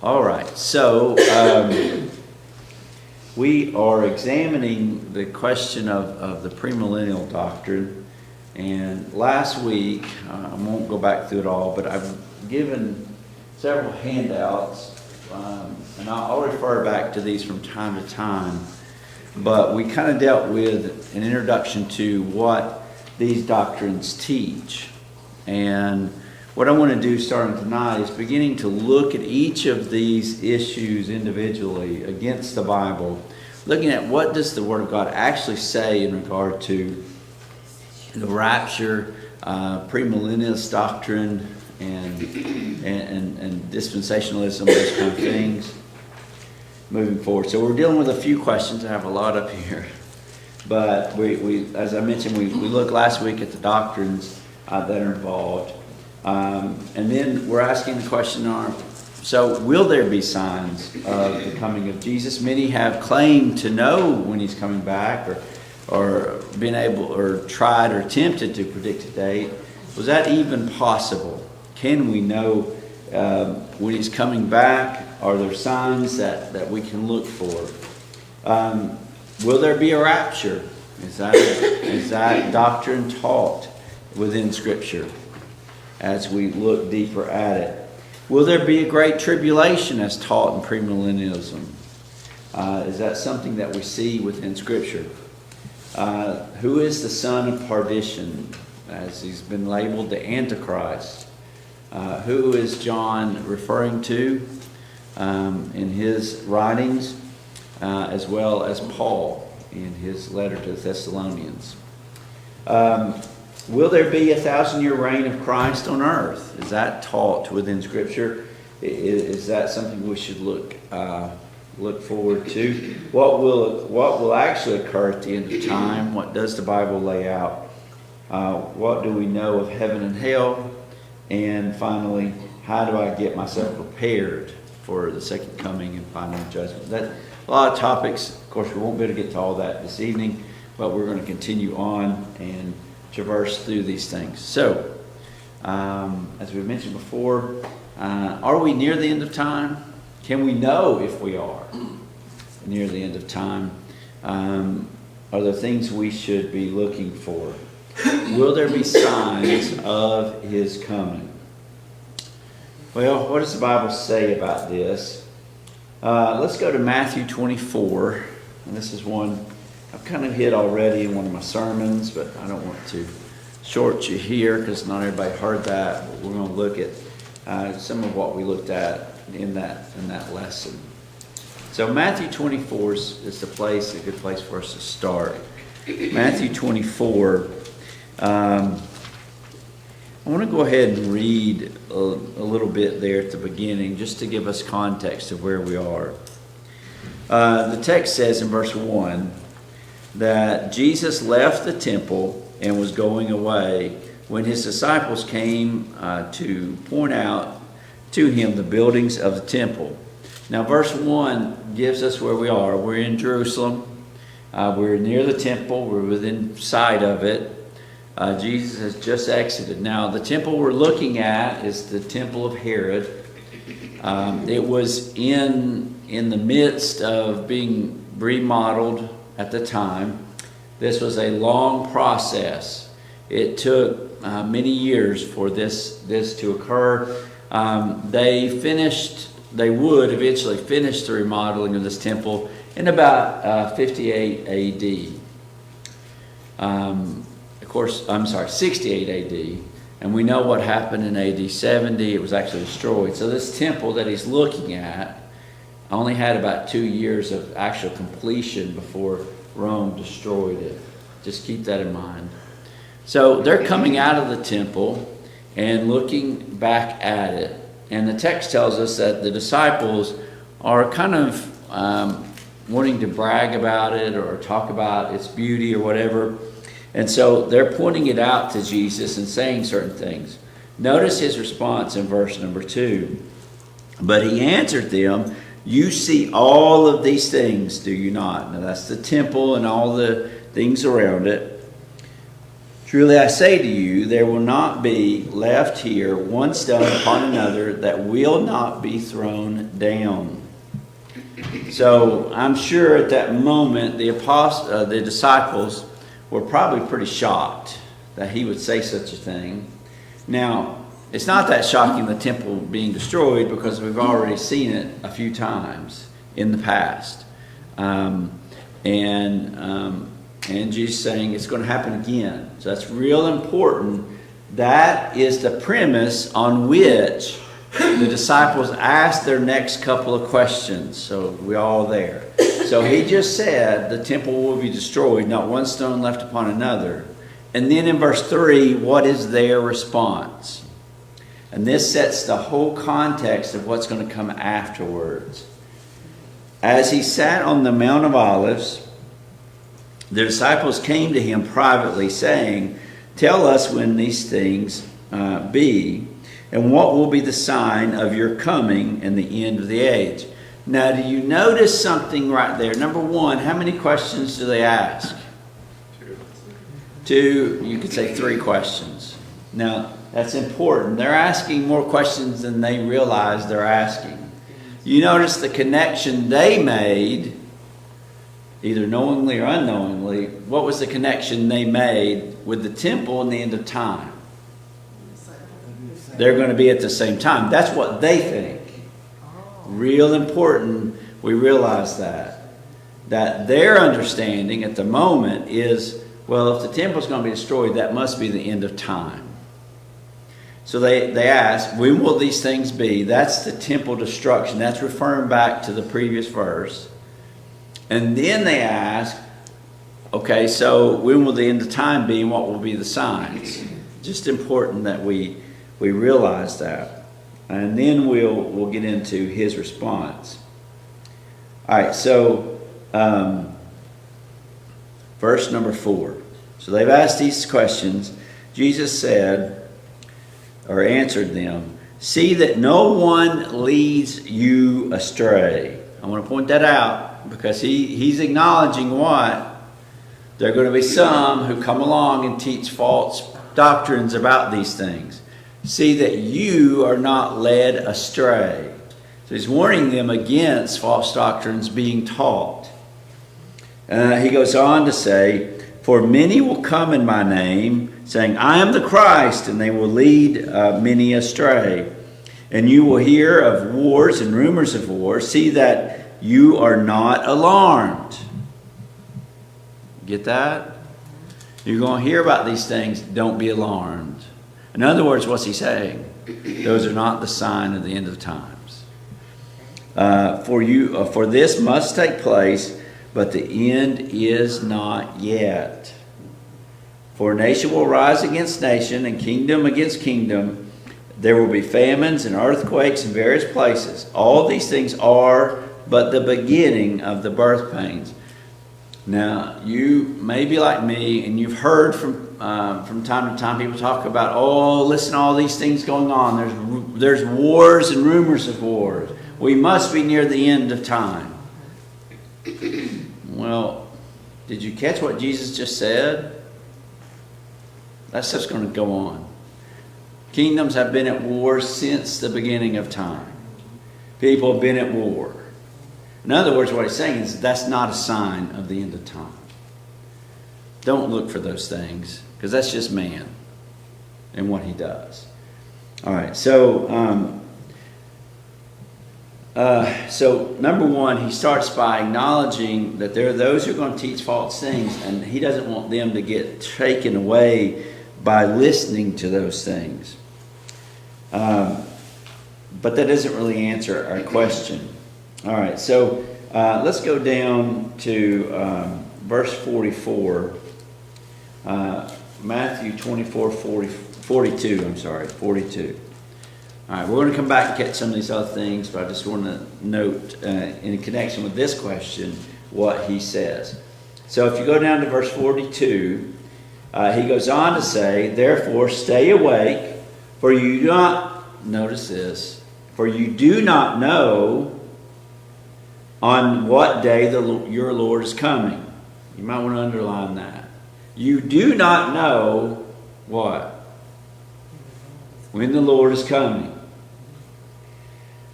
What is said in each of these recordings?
All right, so we are examining the question of the premillennial doctrine. And last week, I won't go back through it all, but I've given several handouts, and I'll refer back to these from time to time. But we kind of dealt with an introduction to what these doctrines teach. And what I want to do starting tonight is beginning to look at each of these issues individually against the Bible, looking at what does the Word of God actually say in regard to the rapture, premillennialist doctrine, and dispensationalism, those kind of things, moving forward. So we're dealing with a few questions. I have a lot up here. But we as I mentioned, we looked last week at the doctrines that are involved. And then we're asking the question, so will there be signs of the coming of Jesus? Many have claimed to know when he's coming back, or been able or tried or attempted to predict a date. Was that even possible? Can we know when he's coming back? Are there signs that we can look for? Will there be a rapture? Is that doctrine taught within Scripture as we look deeper at it? Will there be a great tribulation as taught in premillennialism? Is that something that we see within Scripture? Who is the son of perdition, as he's been labeled the Antichrist? Who is John referring to in his writings, as well as Paul in his letter to the Thessalonians? Will there be 1,000-year reign of Christ on earth? Is that taught within Scripture? Is that something we should look forward to? What will actually occur at the end of time? What does the Bible lay out? What do we know of heaven and hell? And finally, how do I get myself prepared for the second coming and final judgment? That a lot of topics. Of course, we won't be able to get to all that this evening, but we're going to continue on and traverse through these things. So, as we mentioned before, are we near the end of time? Can we know if we are near the end of time? Are there things we should be looking for? Will there be signs of his coming? Well, what does the Bible say about this? Let's go to Matthew 24. And this is one I've kind of hit already in one of my sermons, but I don't want to short you here because not everybody heard that. But we're going to look at some of what we looked at in that lesson. So Matthew 24 is a good place for us to start. Matthew 24. I want to go ahead and read a little bit there at the beginning just to give us context of where we are. The text says in verse 1 that Jesus left the temple and was going away when his disciples came to point out to him the buildings of the temple. Now verse 1 gives us where we are. We're in Jerusalem. We're near the temple. We're within sight of it. Jesus has just exited. Now, the temple we're looking at is the temple of Herod. It was in the midst of being remodeled at the time. This was a long process. It took many years for this to occur. They would eventually finish the remodeling of this temple in about 58 AD. 68 AD. And we know what happened in AD 70. It was actually destroyed. So this temple that he's looking at only had about 2 years of actual completion before Rome destroyed it. Just keep that in mind. So they're coming out of the temple and looking back at it. And the text tells us that the disciples are kind of wanting to brag about it or talk about its beauty or whatever. And so they're pointing it out to Jesus and saying certain things. Notice his response in verse number 2. But he answered them, "You see all of these things, do you not?" Now that's the temple and all the things around it. Truly I say to you, there will not be left here one stone upon another that will not be thrown down. So I'm sure at that moment the disciples were probably pretty shocked that he would say such a thing. Now, it's not that shocking, the temple being destroyed, because we've already seen it a few times in the past. And Jesus saying it's going to happen again. So that's real important. That is the premise on which the disciples asked their next couple of questions. So we're all there. So he just said the temple will be destroyed, not one stone left upon another. And then in verse 3, what is their response? And this sets the whole context of what's going to come afterwards. As he sat on the Mount of Olives, the disciples came to him privately, saying, "Tell us when these things be, and what will be the sign of your coming and the end of the age?" Now, do you notice something right there? Number one, how many questions do they ask? Two, you could say 3 questions. Now, that's important. They're asking more questions than they realize they're asking. You notice the connection they made, either knowingly or unknowingly. What was the connection they made with the temple and the end of time? They're going to be at the same time. That's what they think. Real important, we realize that. That their understanding at the moment is, well, if the temple is going to be destroyed, that must be the end of time. So they ask, when will these things be? That's the temple destruction. That's referring back to the previous verse. And then they ask, okay, so when will the end of time be and what will be the signs? Just important that we realize that. And then we'll get into his response. All right, so verse number 4. So they've asked these questions. Jesus said, or answered them, "See that no one leads you astray." I want to point that out because he's acknowledging what? There are going to be some who come along and teach false doctrines about these things. See that you are not led astray. So he's warning them against false doctrines being taught. He goes on to say, "For many will come in my name, saying, 'I am the Christ,' and they will lead many astray. And you will hear of wars and rumors of wars. See that you are not alarmed." Get that? You're going to hear about these things. Don't be alarmed. In other words, what's he saying? Those are not the sign of the end of times. For this must take place, but the end is not yet. For nation will rise against nation, and kingdom against kingdom. There will be famines and earthquakes in various places. All these things are but the beginning of the birth pains. Now, you may be like me, and you've heard from time to time people talk about, oh, listen to all these things going on. There's wars and rumors of wars. We must be near the end of time. Well, did you catch what Jesus just said? That stuff's going to go on. Kingdoms have been at war since the beginning of time. People have been at war. In other words, what he's saying is that's not a sign of the end of time. Don't look for those things, because that's just man and what he does. All right, so number one, he starts by acknowledging that there are those who are going to teach false things, and he doesn't want them to get taken away by listening to those things. But that doesn't really answer our question. All right, so let's go down to verse 44. Matthew 42. All right, we're going to come back and catch some of these other things, but I just want to note in connection with this question what he says. So if you go down to verse 42, he goes on to say, "Therefore stay awake, for you do not," notice this, "for you do not know on what day your Lord is coming." You might want to underline that. You do not know what? When the Lord is coming.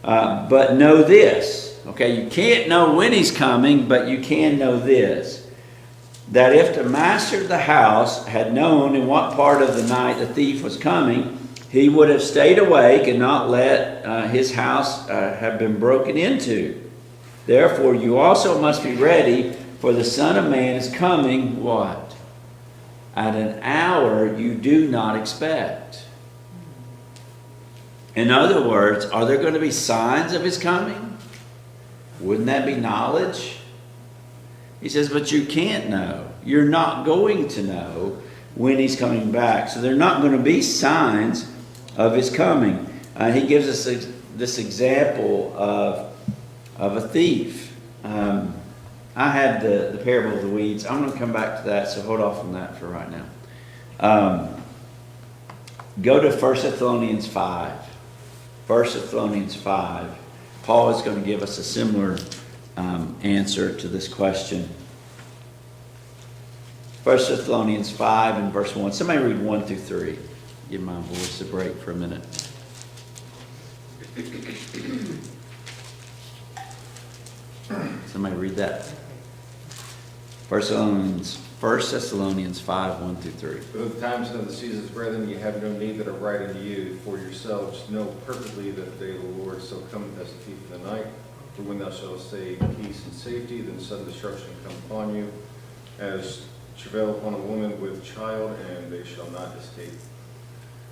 But know this. Okay, you can't know when he's coming, but you can know this. That if the master of the house had known in what part of the night the thief was coming, he would have stayed awake and not let his house have been broken into. Therefore, you also must be ready, for the Son of Man is coming, what? At an hour you do not expect. In other words, are there going to be signs of his coming? Wouldn't that be knowledge? He says, but you can't know. You're not going to know when he's coming back. So they're not going to be signs of his coming. He gives us this example of a thief. I had the parable of the weeds. I'm going to come back to that, so hold off on that for right now. Go to 1 Thessalonians 5. 1 Thessalonians 5. Paul is going to give us a similar answer to this question. 1 Thessalonians 5 and verse 1. Somebody read 1 through 3. Give my voice a break for a minute. Somebody read that. 1 Thessalonians 5, 1 through 3. But of the times and of the seasons, brethren, ye have no need that I write unto you, for yourselves know perfectly that the day of the Lord shall come as a thief in the night. For when thou shalt say peace and safety, then sudden destruction come upon you, as travail upon a woman with child, and they shall not escape.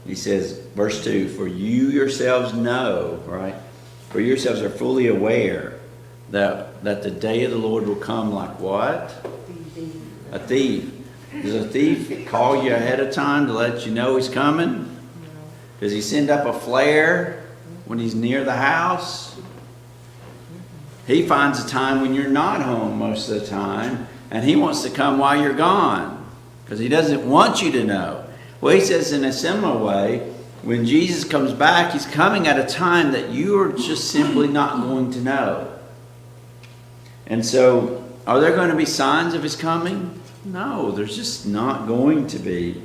He says, verse 2, for you yourselves know, right? For yourselves are fully aware that the day of the Lord will come like what? A thief. Does a thief call you ahead of time to let you know he's coming? Does he send up a flare when he's near the house? He finds a time when you're not home most of the time, and he wants to come while you're gone because he doesn't want you to know. Well, he says in a similar way, when Jesus comes back, he's coming at a time that you are just simply not going to know. And so, are there going to be signs of his coming? No, there's just not going to be.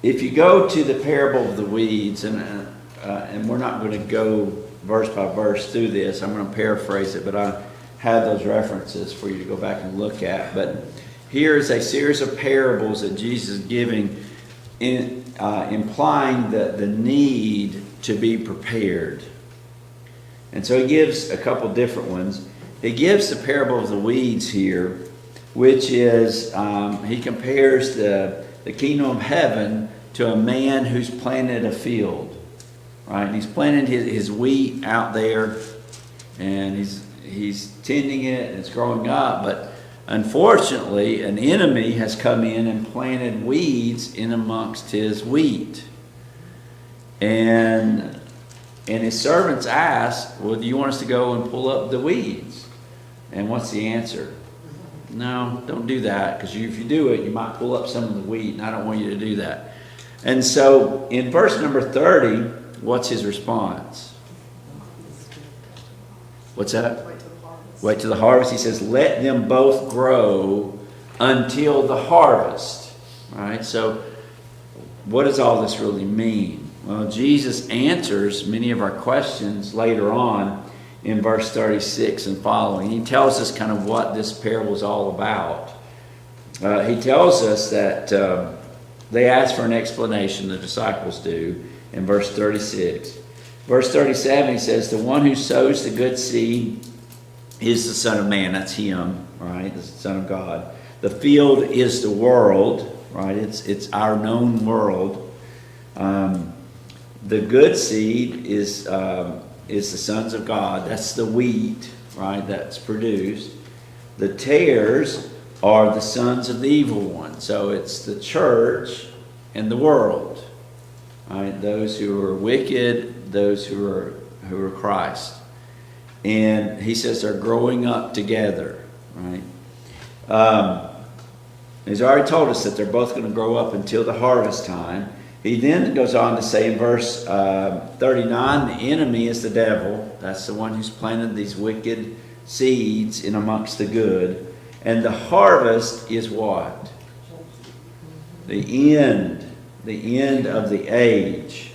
If you go to the parable of the weeds, and we're not going to go verse by verse through this, I'm going to paraphrase it, but I have those references for you to go back and look at. But here is a series of parables that Jesus is giving, implying the need to be prepared. And so he gives a couple different ones. He gives the parable of the weeds here, which is, he compares the kingdom of heaven to a man who's planted a field. Right? And he's planted his wheat out there, and he's tending it, and it's growing up. But unfortunately, an enemy has come in and planted weeds in amongst his wheat. And his servants ask, well, do you want us to go and pull up the weeds? And what's the answer? No, don't do that, because if you do it, you might pull up some of the wheat, and I don't want you to do that. And so in verse number 30, what's his response? What's that? Wait till the harvest. He says, let them both grow until the harvest. All right, so what does all this really mean? Well, Jesus answers many of our questions later on in verse 36 and following. He tells us kind of what this parable is all about. He tells us that they ask for an explanation, the disciples do, in verse 36. Verse 37, he says, the one who sows the good seed is the Son of Man. That's him, right? The Son of God. The field is the world, right? It's our known world. The good seed is the sons of God. That's the wheat, right? That's produced. The tares are the sons of the evil one. So it's the church and the world, right? Those who are wicked, those who are Christ. And he says they're growing up together, right? He's already told us that they're both going to grow up until the harvest time. He then goes on to say in verse 39, the enemy is the devil. That's the one who's planted these wicked seeds in amongst the good. And the harvest is what? The end of the age.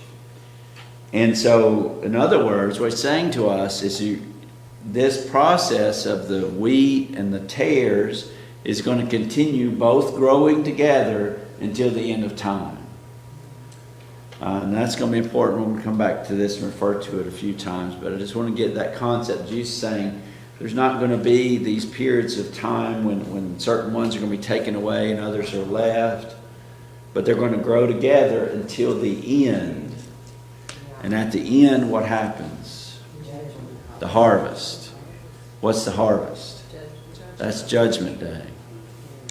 And so, in other words, what it's saying to us is this process of the wheat and the tares is going to continue both growing together until the end of time. And that's going to be important when we come back to this and refer to it a few times. But I just want to get that concept. Jesus saying there's not going to be these periods of time when certain ones are going to be taken away and others are left. But they're going to grow together until the end. And at the end, what happens? The harvest. What's the harvest? That's Judgment Day.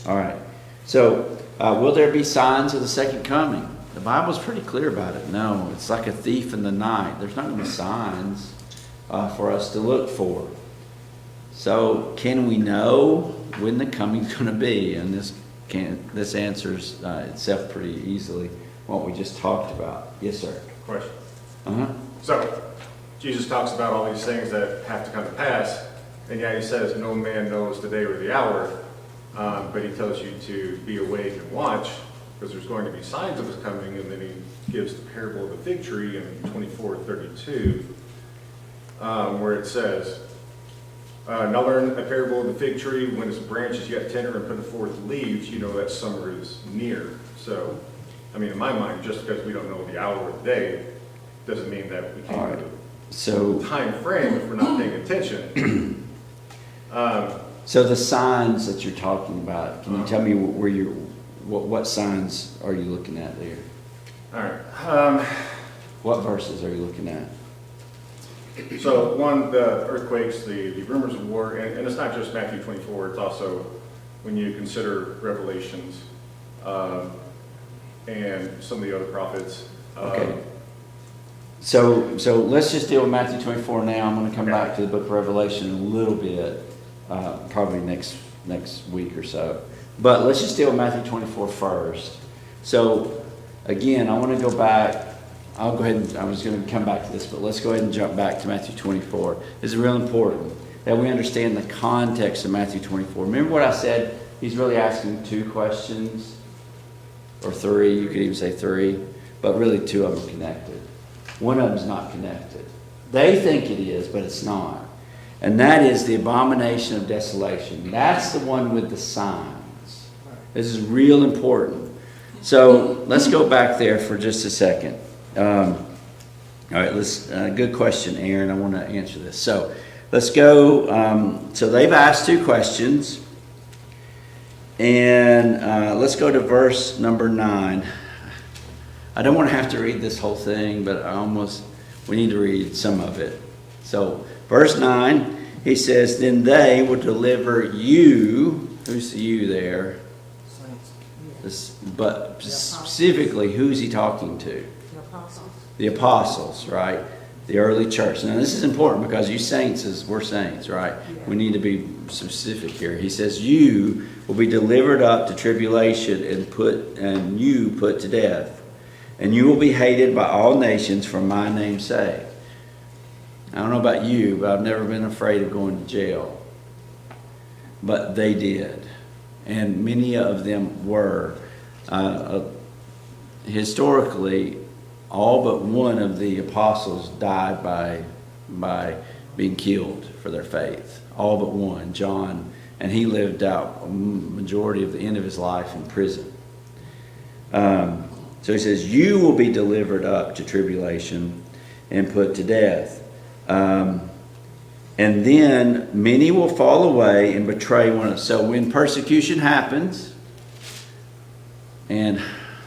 All right. So, will there be signs of the second coming? The Bible's pretty clear about it. No, it's like a thief in the night. There's not going to be signs for us to look for. So, can we know when the coming's going to be? And this answers itself pretty easily what we just talked about. Yes, sir. Question. Uh-huh. So, Jesus talks about all these things that have to come to pass, and yet he says no man knows the day or the hour, but he tells you to be awake and watch, because there's going to be signs of his coming, and then he gives the parable of the fig tree in 24:32, where it says, now learn a parable of the fig tree, when its branch is yet tender and put forth leaves, you know that summer is near. So, I mean, in my mind, just because we don't know the hour or the day, doesn't mean that we can't All right. know So, the time frame if we're not paying attention. so the signs that you're talking about, can you tell me what signs are you looking at there? All right. What verses are you looking at? So one, the earthquakes, the rumors of war, and it's not just Matthew 24, it's also when you consider Revelations and some of the other prophets. Okay. So let's just deal with Matthew 24 now. I'm going to come back to the book of Revelation in a little bit, probably next week or so. But let's just deal with Matthew 24 first. So again, I want to go back. I'll go ahead and I was going to come back to this, but let's go ahead and jump back to Matthew 24. It's real important that we understand the context of Matthew 24. Remember what I said? He's really asking two questions, or three. You could even say three, but really two of them are connected. One of them is not connected. They think it is, but it's not. And that is the abomination of desolation. That's the one with the signs. This is real important. So let's go back there for just a second. All right, good question, Aaron. I want to answer this. So let's go. So they've asked two questions. And let's go to verse number 9. I don't want to have to read this whole thing, but we need to read some of it. So verse 9, he says, then they will deliver you. Who's the you there? But specifically, who's he talking to? The apostles, right? The early church. Now this is important because you saints, we're saints, right? We need to be specific here. He says, you will be delivered up to tribulation and you put to death. And you will be hated by all nations for my name's sake. I don't know about you, but I've never been afraid of going to jail. But they did. And many of them were. Historically, all but one of the apostles died by being killed for their faith. All but one, John. And he lived out a majority of the end of his life in prison. So he says, you will be delivered up to tribulation and put to death. And then many will fall away and betray one another. So when persecution happens, and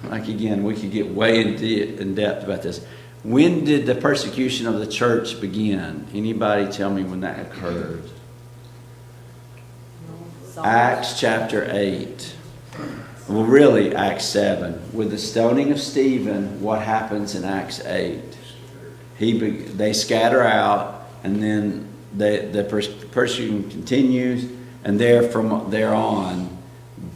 like again, we could get way in depth about this. When did the persecution of the church begin? Anybody tell me when that occurred? Acts chapter 8. Well, really, Acts 7. With the stoning of Stephen, what happens in Acts 8? They scatter out, and then the persecution continues, and from there on,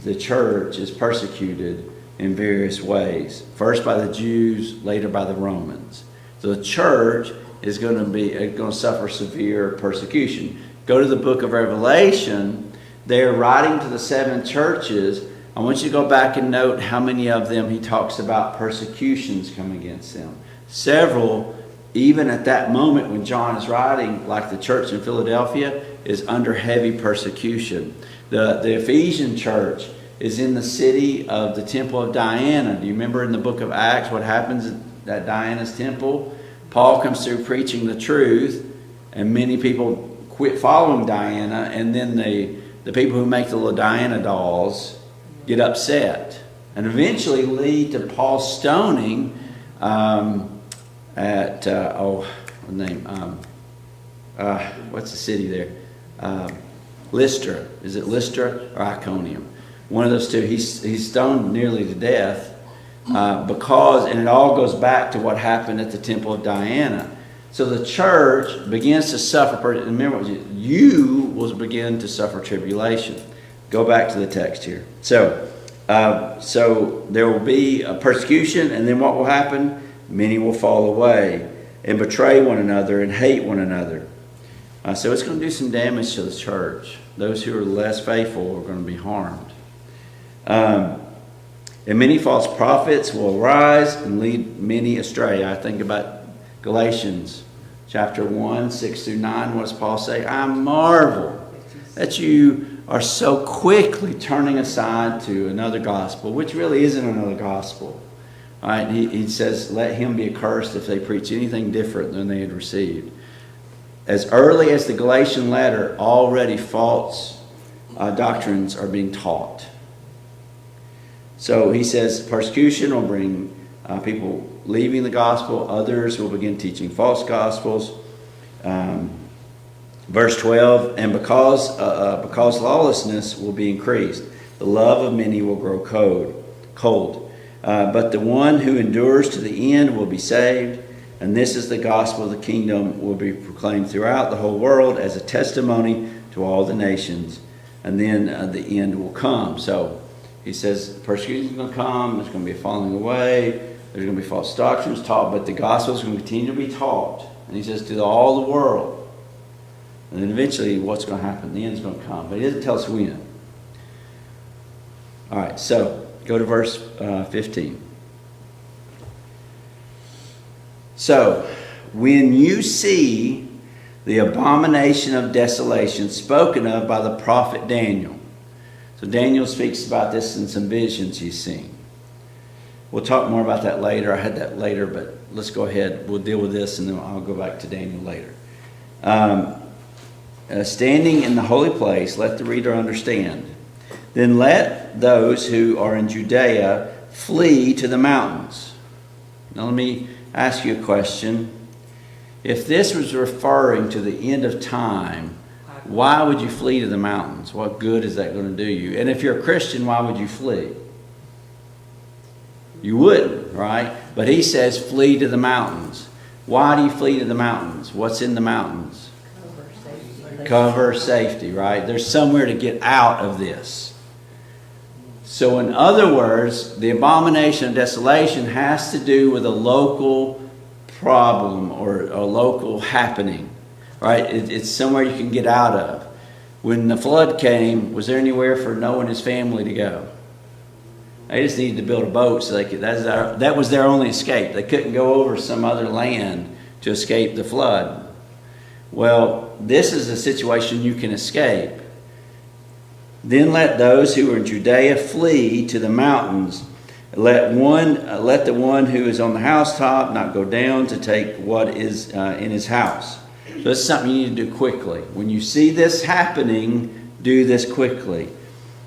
the church is persecuted in various ways. First by the Jews, later by the Romans. So the church is going to suffer severe persecution. Go to the book of Revelation. They're writing to the 7 churches, I want you to go back and note how many of them he talks about persecutions coming against them. Several, even at that moment when John is writing, like the church in Philadelphia, is under heavy persecution. The Ephesian church is in the city of the temple of Diana. Do you remember in the book of Acts what happens at Diana's temple? Paul comes through preaching the truth, and many people quit following Diana, and then the people who make the little Diana dolls get upset, and eventually lead to Paul stoning at what's the city there? Lystra. Is it Lystra or Iconium? One of those two. He's stoned nearly to death because, and it all goes back to what happened at the temple of Diana. So the church begins to suffer. Remember, you will begin to suffer tribulation. Go back to the text here. So there will be a persecution, and then what will happen? Many will fall away and betray one another and hate one another. So it's going to do some damage to the church. Those who are less faithful are going to be harmed. And many false prophets will arise and lead many astray. I think about Galatians chapter 1, 6 through 9. What does Paul say? I marvel that you are so quickly turning aside to another gospel, which really isn't another gospel. All right, he says, let him be accursed if they preach anything different than they had received. As early as the Galatian letter, already false doctrines are being taught. So he says persecution will bring people leaving the gospel. Others will begin teaching false gospels. Verse 12, and because lawlessness will be increased, the love of many will grow cold. But the one who endures to the end will be saved. And this is the gospel of the kingdom will be proclaimed throughout the whole world as a testimony to all the nations. And then the end will come. So he says persecution is going to come. There's going to be a falling away. There's going to be false doctrines taught. But the gospel is going to continue to be taught. And he says to all the world. And then eventually what's going to happen? The end's going to come. But he doesn't tell us when. All right, so go to verse 15. So, when you see the abomination of desolation spoken of by the prophet Daniel. So Daniel speaks about this in some visions he's seen. We'll talk more about that later. I had that later, but let's go ahead. We'll deal with this and then I'll go back to Daniel later. Standing in the holy place, let the reader understand. Then let those who are in Judea flee to the mountains. Now let me ask you a question. If this was referring to the end of time, why would you flee to the mountains? What good is that going to do you? And if you're a Christian, why would you flee? You wouldn't, right? But he says flee to the mountains. Why do you flee to the mountains? What's in the mountains? Cover, safety, right? There's somewhere to get out of this. So in other words, the abomination of desolation has to do with a local problem or a local happening, right? It's somewhere you can get out of. When the flood came, was there anywhere for Noah and his family to go? They just needed to build a boat so they could. That was their only escape. They couldn't go over some other land to escape the flood. Well, this is a situation you can escape. Then let those who are in Judea flee to the mountains. Let the one who is on the housetop not go down to take what is in his house. So this is something you need to do quickly. When you see this happening, do this quickly.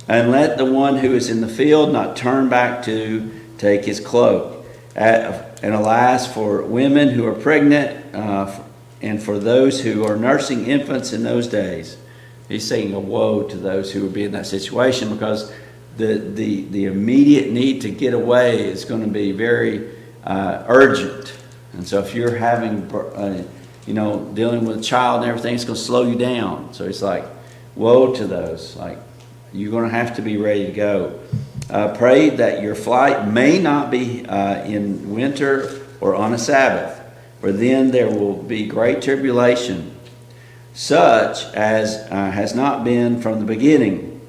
And let the one who is in the field not turn back to take his cloak. And alas, for women who are pregnant and for those who are nursing infants in those days. He's saying a woe to those who would be in that situation, because the immediate need to get away is going to be very urgent. And so if you're having, dealing with a child and everything, it's going to slow you down. So it's like, woe to those. Like, you're going to have to be ready to go. Pray that your flight may not be in winter or on a Sabbath, for then there will be great tribulation, such as has not been from the beginning,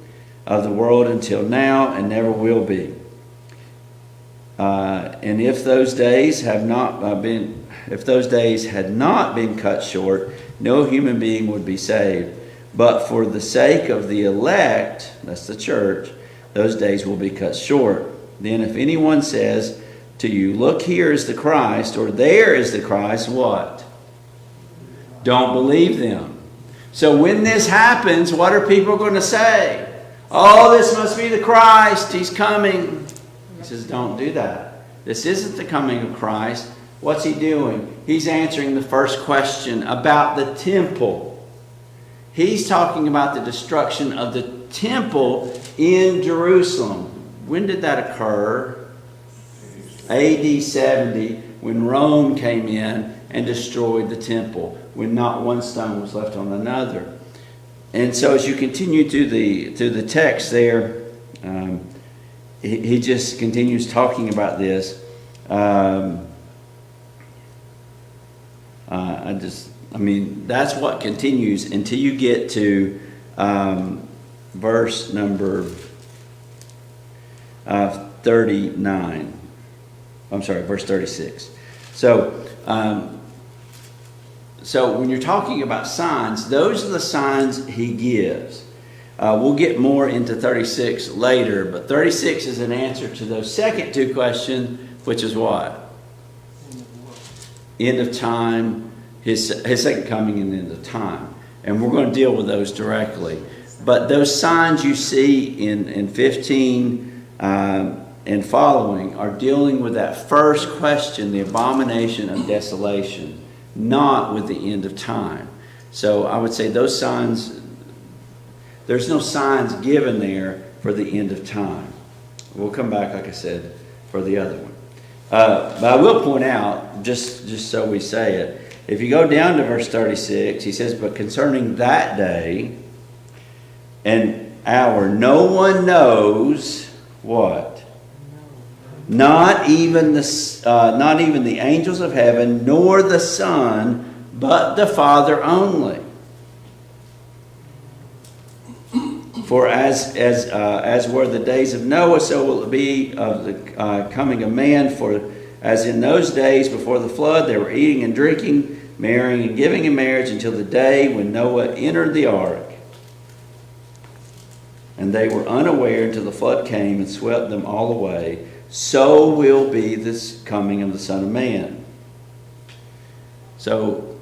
of the world until now and never will be. And if those days had not been cut short, no human being would be saved. But for the sake of the elect, that's the church, those days will be cut short. Then if anyone says to you, look, here is the Christ, or there is the Christ, what? Don't believe them. So when this happens, what are people going to say? Oh, this must be the Christ. He's coming. He says, don't do that. This isn't the coming of Christ. What's he doing? He's answering the first question about the temple. He's talking about the destruction of the temple in Jerusalem. When did that occur? AD 70, when Rome came in and destroyed the temple, when not one stone was left on another. And so as you continue through the text there, he just continues talking about this. That's what continues until you get to verse number 39. I'm sorry, verse 36. So when you're talking about signs, those are the signs he gives. We'll get more into 36 later, but 36 is an answer to those second two questions, which is what? End of time, his second coming and end of time. And we're going to deal with those directly. But those signs you see in 15 and following are dealing with that first question, the abomination of desolation, not with the end of time. So I would say those signs, there's no signs given there for the end of time. We'll come back, like I said, for the other one. But I will point out, just so we say it, if you go down to verse 36, he says, but concerning that day and hour, no one knows what? Not even the angels of heaven, nor the Son, but the Father only. For as were the days of Noah, so will it be of the coming of man. For as in those days before the flood, they were eating and drinking, marrying and giving in marriage until the day when Noah entered the ark. And they were unaware until the flood came and swept them all away. So will be this coming of the Son of Man. So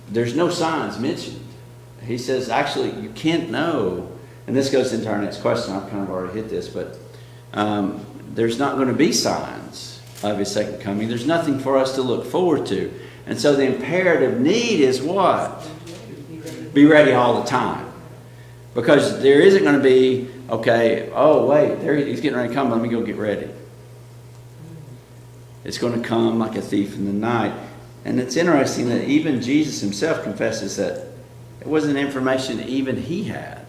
there's no signs mentioned. He says, actually, you can't know. And this goes into our next question. I've kind of already hit this, but there's not going to be signs of his second coming. There's nothing for us to look forward to. And so the imperative need is what? Be ready all the time. Because there isn't going to be, okay, oh, wait, there he's getting ready to come. Let me go get ready. It's going to come like a thief in the night. And it's interesting that even Jesus himself confesses that it wasn't information even he had.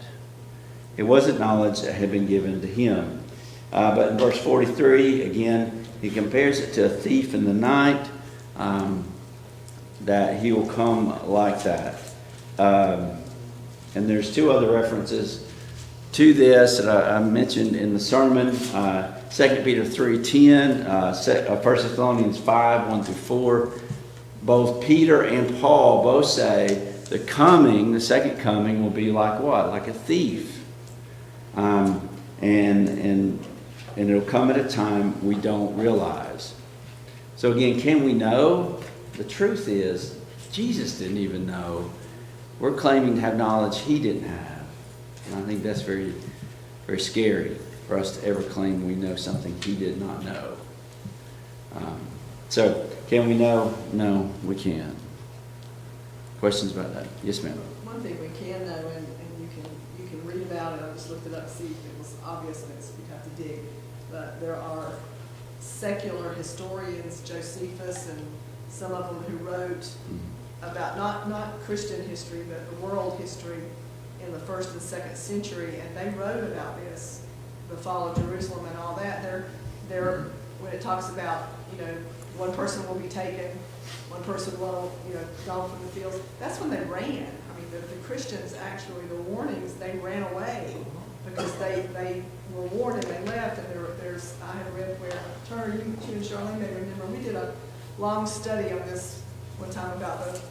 It wasn't knowledge that had been given to him. But in verse 43, again, he compares it to a thief in the night, that he will come like that. And there's two other references to this that I mentioned in the sermon. 2 Peter 3:10, 1 Thessalonians 5:1-4. Both Peter and Paul both say the second coming will be like what? Like a thief. And it'll come at a time we don't realize. So again, can we know? The truth is, Jesus didn't even know. We're claiming to have knowledge he didn't have. And I think that's very, very scary for us to ever claim we know something he did not know. So, can we know? No, we can't. Questions about that? Yes, ma'am. One thing we can know, and you can read about it, I just looked it up to see if it was obvious, and you'd have to dig, but there are secular historians, Josephus and some of them who wrote about not Christian history, but the world history in the 1st and 2nd century, and they wrote about this, the fall of Jerusalem and all that. They're when it talks about, one person will be taken, one person will, gone from the fields. That's when they ran. I mean, the Christians actually, the warnings, they ran away because they were warned and they left, and I had read where, Turner, you and Charlene may remember, we did a long study on this one time about the,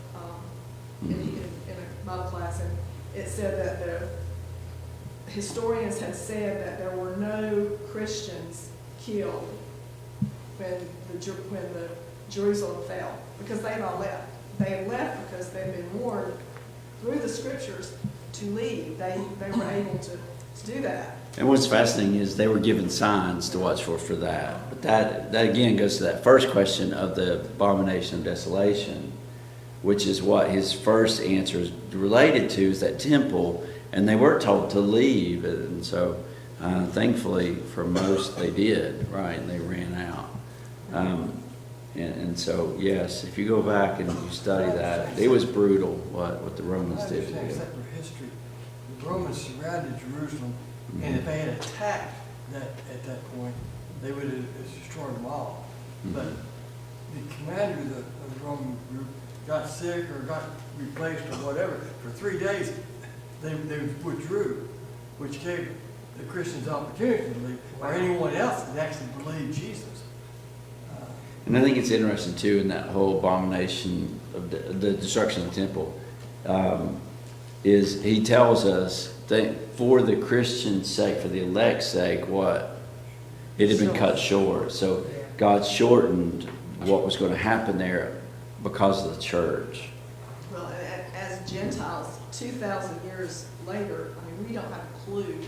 in a Bible class, and it said that the historians had said that there were no Christians killed when the Jerusalem fell, because they had all left. They had left because they had been warned through the scriptures to leave. They were able to do that. And what's fascinating is they were given signs to watch for that. But that again goes to that first question of the abomination of desolation, which is what his first answer is related to, is that temple, and they were told to leave. And so thankfully for most they did, right, and they ran out. And so, yes, if you go back and you study that, it was brutal what the Romans did to I understand them. separate history. The Romans surrounded Jerusalem, and if they had attacked at that point, they would have destroyed them all. But the commander of the Roman group got sick or got replaced or whatever. For 3 days, they withdrew, which gave the Christians opportunity to leave, or anyone else that actually believed Jesus. And I think it's interesting too in that whole abomination of the destruction of the temple, is he tells us that for the Christian's sake, for the elect's sake, what? It had been cut short. So God shortened what was going to happen there because of the church. Well, as Gentiles, 2,000 years later, I mean, we don't have a clue,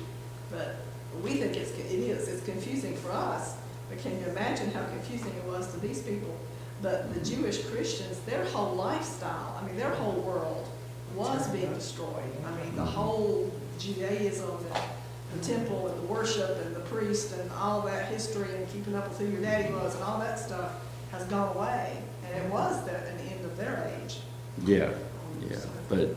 but we think it is. It's confusing for us. But can you imagine how confusing it was to these people? The Jewish Christians, their whole lifestyle, I mean, their whole world was being destroyed. I mean, the whole Judaism and the temple and the worship and the priest and all that history and keeping up with who your daddy was and all that stuff has gone away. And it was an end of their age. Yeah, but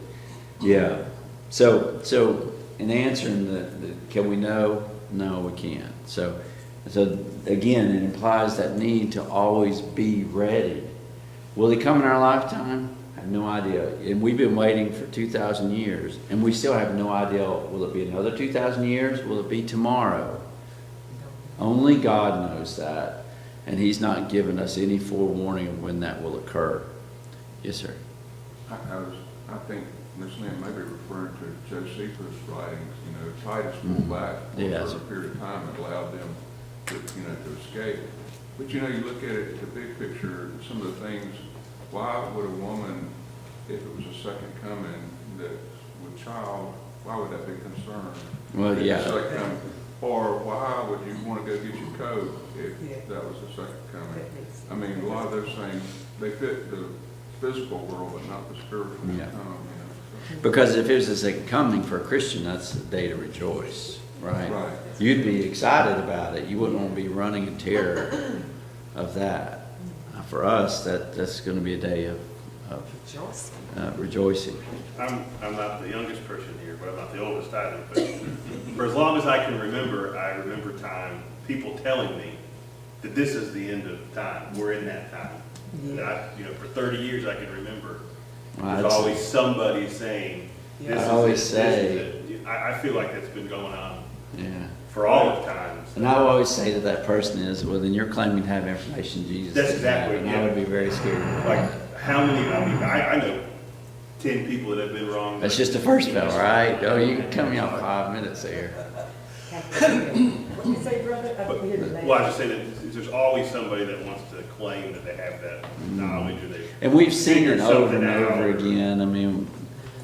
yeah. So in answering the can we know? No, we can't. So again, it implies that need to always be ready. Will he come in our lifetime? I have no idea. And we've been waiting for 2,000 years, and we still have no idea. Will it be another 2,000 years? Will it be tomorrow? Only God knows that, and he's not given us any forewarning of when that will occur. Yes, sir. I think Ms. Lynn may be referring to Josephus' writings. Titus pulled back for a certain period of time and allowed them to escape. But you look at it, the big picture, some of the things, why would a woman, if it was a second coming, that with child, why would that be concerned? Well, yeah. Or why would you want to go get your coat if that was the second coming? I mean, a lot of those things, they fit the physical world, but not the spiritual. Yeah. Because if it was a second coming for a Christian, that's the day to rejoice, right? Right. You'd be excited about it. You wouldn't want to be running in terror of that. For us, that's going to be a day of rejoicing. I'm not the youngest person here, but I'm not the oldest either. But for as long as I can remember, I remember people telling me that this is the end of time. We're in that time. Yeah. And for 30 years I can remember. There's always somebody saying, this I is always it, say, this is it. I feel like that's been going on yeah, for all of time. So. and I always say to that person is, well, then you're claiming to have information Jesus That's doesn't have, exactly, and I would be very scared. Like, how many, I know 10 people that have been wrong. That's just the first bell, right? Oh, you can cut me off 5 minutes there. What did you say, brother? We didn't Well, I just say that there's always somebody that wants to claim that they have that knowledge or they. And we've seen it figured over and something over out. again. I mean,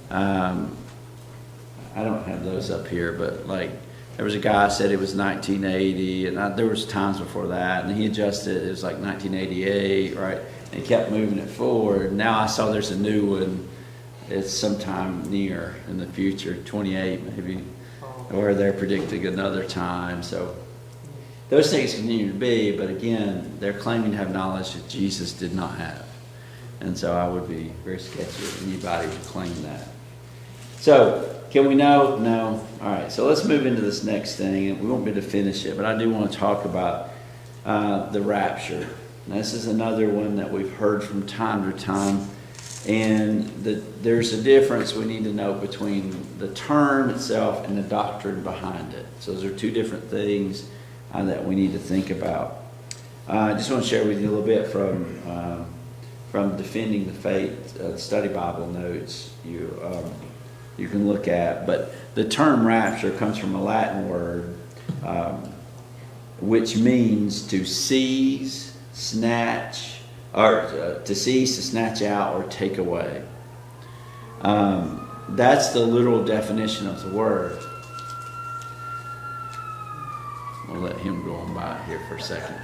I don't have those up here, but like there was a guy said it was 1980, and there was times before that, and he adjusted it was like 1988, right? And he kept moving it forward. Now I saw there's a new one. It's sometime near in the future, 28 maybe, or they're predicting another time. So those things continue to be, but again, they're claiming to have knowledge that Jesus did not have. And so I would be very sketchy if anybody would claim that. So, can we know? No. All right, so let's move into this next thing. And we won't be able to finish it, but I do want to talk about the rapture. Now, this is another one that we've heard from time to time. And there's a difference we need to know between the term itself and the doctrine behind it. So those are two different things that we need to think about. I just want to share with you a little bit from Defending the Faith Study Bible notes you can look at. But the term rapture comes from a Latin word which means to seize, snatch, or to seize, to snatch out, or take away. That's the literal definition of the word. We'll let him go on by here for a second.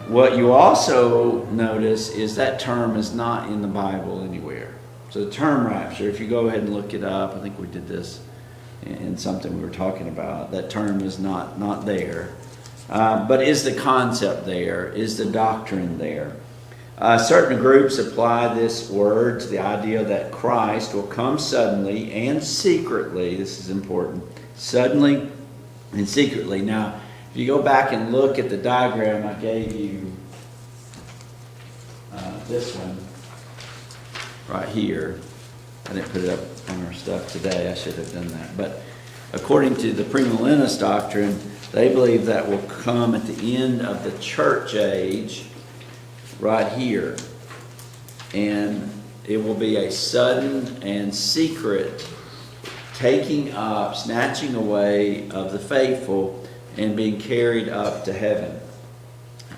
What you also notice is that term is not in the Bible anywhere. So the term rapture, if you go ahead and look it up, I think we did this in something we were talking about, that term is not there. But is the concept there? Is the doctrine there? Certain groups apply this word to the idea that Christ will come suddenly and secretly. This is important. Suddenly and secretly. Now, if you go back and look at the diagram I gave you, this one right here. I didn't put it up on our stuff today. I should have done that. But according to the premillennialist doctrine, they believe that will come at the end of the church age right here. And it will be a sudden and secret taking up, snatching away of the faithful and being carried up to heaven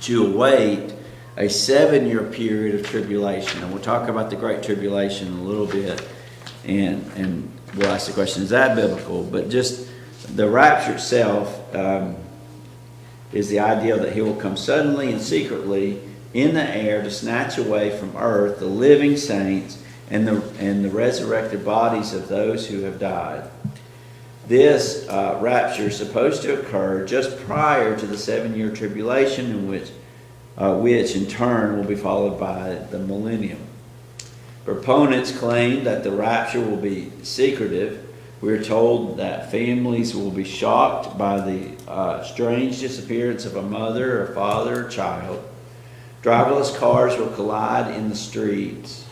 to await a 7-year period of tribulation. And we'll talk about the Great Tribulation in a little bit, and we'll ask the question, is that biblical? But just the rapture itself is the idea that he will come suddenly and secretly in the air to snatch away from earth the living saints and the resurrected bodies of those who have died. This rapture is supposed to occur just prior to the 7-year tribulation, in which in turn will be followed by the millennium. Proponents claim that the rapture will be secretive. We're told that families will be shocked by the strange disappearance of a mother, or father, or child. Driverless cars will collide in the streets.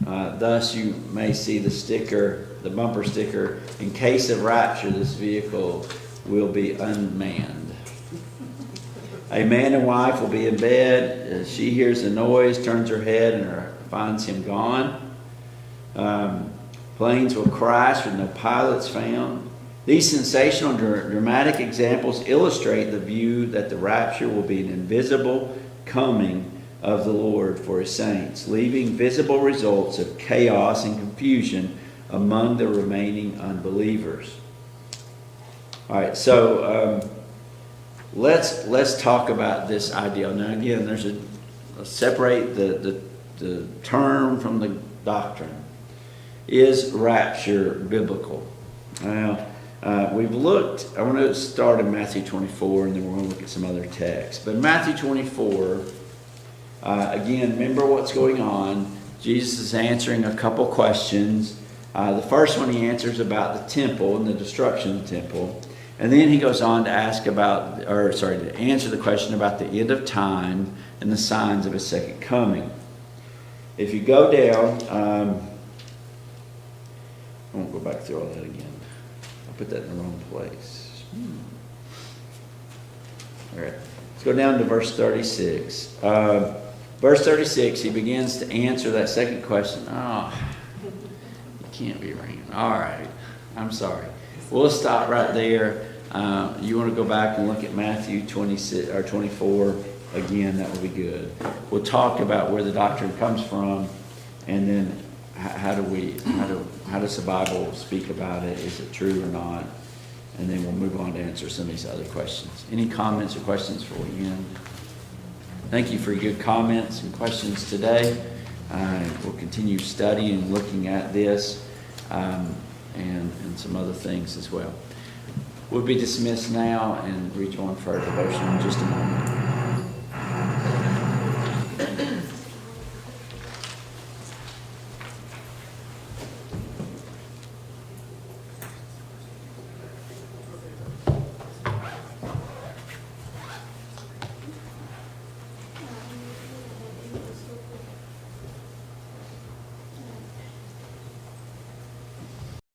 Thus, you may see the bumper sticker, in case of rapture, this vehicle will be unmanned. A man and wife will be in bed. She hears a noise, turns her head, and finds him gone. Planes will crash with no pilots found. These sensational, dramatic examples illustrate the view that the rapture will be an invisible coming of the Lord for his saints, leaving visible results of chaos and confusion among the remaining unbelievers. All right, so let's talk about this idea. Now again, there's separate the term from the doctrine. Is rapture biblical? Now, we've looked, I want to start in Matthew 24, and then we're going to look at some other texts. But Matthew 24, again, remember what's going on. Jesus is answering a couple questions. The first one he answers about the temple and the destruction of the temple. And then he goes on to answer the question about the end of time and the signs of his second coming. If you go down, I won't go back through all that again. I put that in the wrong place. All right, let's go down to verse 36. Verse 36, he begins to answer that second question. Oh, you can't be right. All right, I'm sorry. We'll stop right there. You want to go back and look at Matthew 26 or 24 again? That will be good. We'll talk about where the doctrine comes from, and then how does the Bible speak about it? Is it true or not? And then we'll move on to answer some of these other questions. Any comments or questions before we end? Thank you for your good comments and questions today. We'll continue studying, looking at this, and some other things as well. We'll be dismissed now and rejoin for our devotion in just a moment.